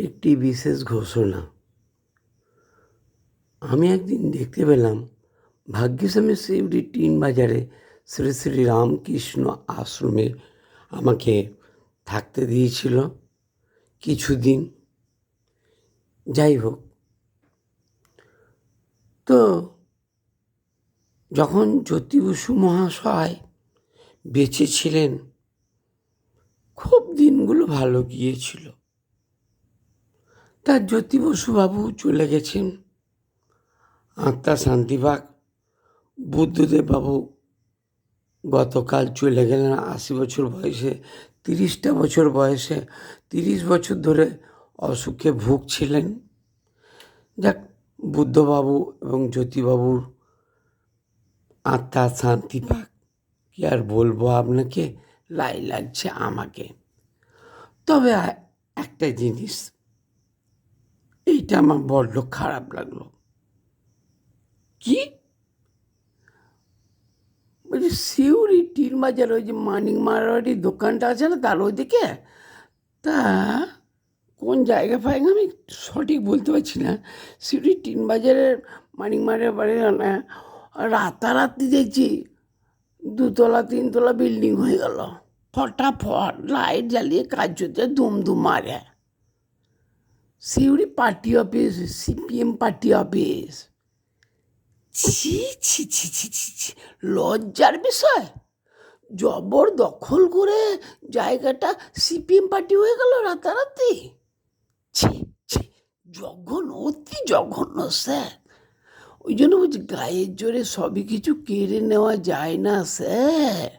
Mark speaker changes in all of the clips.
Speaker 1: একটি বিশেষ ঘোষণা। আমি একদিন দেখতে পেলাম ভাগ্যশ্যামী সিউড়ি টিন বাজারে শ্রী শ্রী রামকৃষ্ণ আশ্রমে আমাকে থাকতে দিয়েছিল কিছুদিন। যাই হোক, তো যখন জ্যোতি বসু মহাশয় বেঁচে ছিলেন খুব দিনগুলো ভালো গিয়েছিল। তার জ্যোতি বসুবাবু চলে গেছেন, আত্মা শান্তি পাক। বুদ্ধদেব বাবু গতকাল চলে গেলেন ৮০ বছর বয়সে। ৩০টা বছর বয়সে ৩০ বছর ধরে অসুখে ভুগছিলেন। যাক, বুদ্ধবাবু এবং জ্যোতিবাবুর আত্মা শান্তি পাক। কি আর বলবো আপনাকে, লাই লাগছে আমাকে। তবে একটা জিনিস, এইটা আমার বড্ড খারাপ লাগলো। কি বলছি, সিউড়ি টিন বাজার ওই যে মানিক মারোয়ারি দোকানটা আছে না, তার ওইদিকে, তা কোন জায়গা পাই আমি সঠিক বলতে পারছি না। সিউড়ি টিন বাজারের মানিক মারোয়ারি রাতারাতি দেখছি ২তলা ৩তলা বিল্ডিং হয়ে গেল। ফটাফট লাইট জ্বালিয়ে কাজ হচ্ছে, দুমদুম মারে। Suri party office, CPM party office. ছি ছি ছি ছি ছি ছি, লজ্জার বিষয়। জবরদখল করে জায়গাটা সিপিএম পার্টি হয়ে গেল রাতারাতি। ছি ছি, জঘন্য, অতি জঘন্য স্যার। ওই জন্য বলছি, গায়ের জোরে সবই কিছু কেড়ে নেওয়া যায় না স্যার।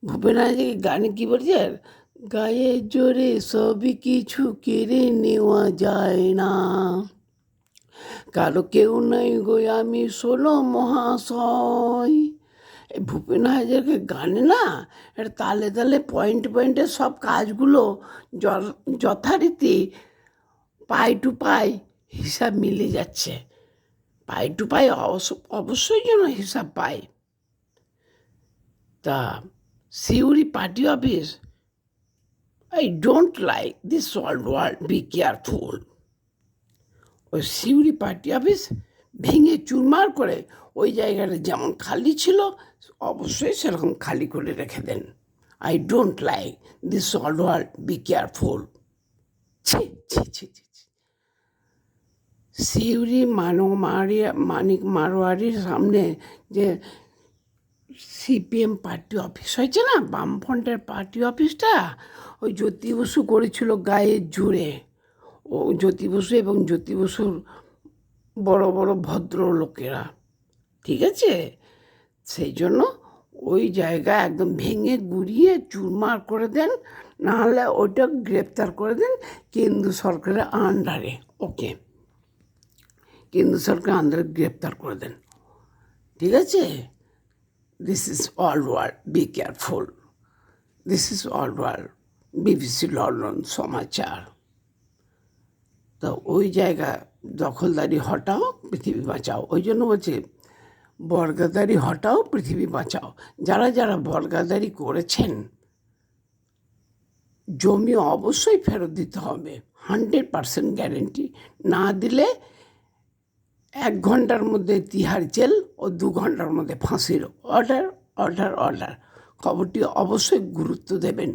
Speaker 1: ভূপেন হাজারিকা গানে কি বলছে, গায়ের জোরে সবই কিছু কেড়ে নেওয়া যায় না, কারো কেউ নাই গো আমি শোনো মহাশয়। এই ভূপেন হাজারিকা গানে না, এটা তালে তালে পয়েন্ট পয়েন্টে সব কাজগুলো যথারীতি পাই টু পাই হিসাব মিলে যাচ্ছে। পাই টু পাই অবশ্যই যেন হিসাব পাই। তা Suri party office, I don't like this world, be careful. ওই সিউড়ি পার্টি অফিস ভেঙে চুরমার করে ওই জায়গাটা যেমন খালি ছিল অবশ্যই সেরকম খালি করে রেখে দেন। I don't like this world, be careful. ছি ছি ছি ছি, সিউড়ি মানিক মারোয়ারির সামনে যে সিপিএম পার্টি অফিস হয়েছে না, বামফ্রন্টের পার্টি অফিসটা, ওই জ্যোতি বসু করেছিল গায়ের জোরে। ও জ্যোতি বসু এবং জ্যোতি বসুর বড় বড় ভদ্রলোকেরা, ঠিক আছে, সেই জন্য ওই জায়গা একদম ভেঙে গুড়িয়ে চুরমার করে দেন, নাহলে ওইটা গ্রেপ্তার করে দেন কেন্দ্র সরকারের আন্ডারে। ওকে, কেন্দ্র সরকার আন্ডারে গ্রেপ্তার করে দেন, ঠিক আছে। This is all world, be careful. This is all world, BBC London সমাচার। তো ওই জায়গা দখলদারি হটাও, পৃথিবী বাঁচাও। ওই জন্য বলছে বর্গাদারি হটাও, পৃথিবী বাঁচাও। যারা যারা বর্গাদারি করেছেন জমি অবশ্যই ফেরত দিতে হবে, 100% গ্যারেন্টি। না দিলে 1 ঘন্টার মধ্যে তিহার জেল ও 2 ঘন্টার মধ্যে ফাঁসির অর্ডার অর্ডার অর্ডার। খবরটি অবশ্যই গুরুত্ব দেবেন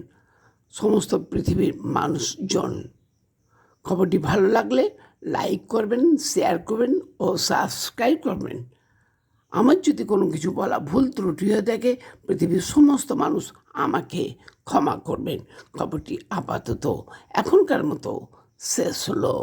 Speaker 1: সমস্ত পৃথিবীর মানুষজন। খবরটি ভালো লাগলে লাইক করবেন, শেয়ার করবেন ও সাবস্ক্রাইব করবেন। আমার যদি কোনো কিছু বলা ভুল ত্রুটি হয়ে থাকে, পৃথিবীর সমস্ত মানুষ আমাকে ক্ষমা করবেন। খবরটি আপাতত এখনকার মতো শেষ হলো।